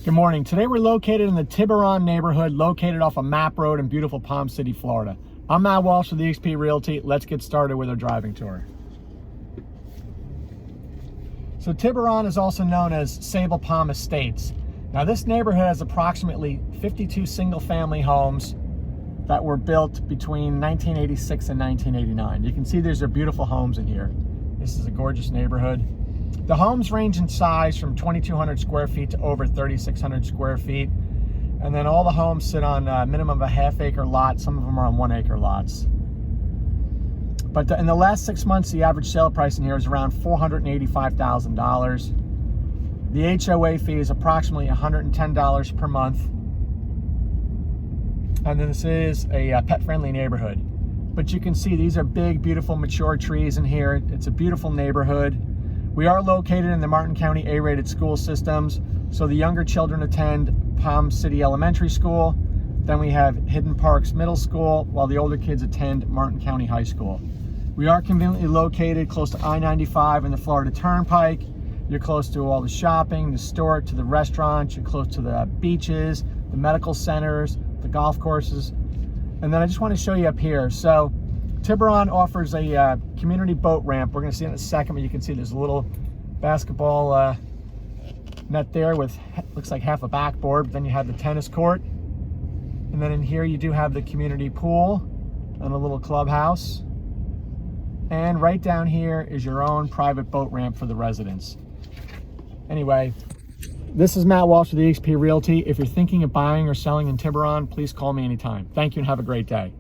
Good morning. Today we're located in the Tiburon neighborhood, located off of Mapp Road in beautiful Palm City, Florida. I'm Matt Walsh with SqFt Realty. Let's get started with our driving tour. So Tiburon is also known as Sable Palm Estates. Now this neighborhood has approximately 52 single-family homes that were built between 1986 and 1989. You can see these are beautiful homes in here. This is a gorgeous neighborhood. The homes range in size from 2,200 square feet to over 3,600 square feet. And then all the homes sit on a minimum of a half-acre lot. Some of them are on 1-acre lots. But in the last 6 months, the average sale price in here is around $485,000. The HOA fee is approximately $110 per month. And then this is a pet-friendly neighborhood. But you can see these are big, beautiful, mature trees in here. It's a beautiful neighborhood. We are located in the Martin County A-rated school systems. So the younger children attend Palm City Elementary School. Then we have Hidden Parks Middle School, while the older kids attend Martin County High School. We are conveniently located close to I-95 and the Florida Turnpike. You're close to all the shopping, the store, to the restaurants. You're close to the beaches, the medical centers, the golf courses. And then I just want to show you up here. So Tiburon offers a community boat ramp. We're going to see it in a second, but you can see there's a little basketball net there with, looks like half a backboard. Then you have the tennis court. And then in here you do have the community pool and a little clubhouse. And right down here is your own private boat ramp for the residents. Anyway, this is Matt Walsh with SqFt Realty. If you're thinking of buying or selling in Tiburon, please call me anytime. Thank you and have a great day.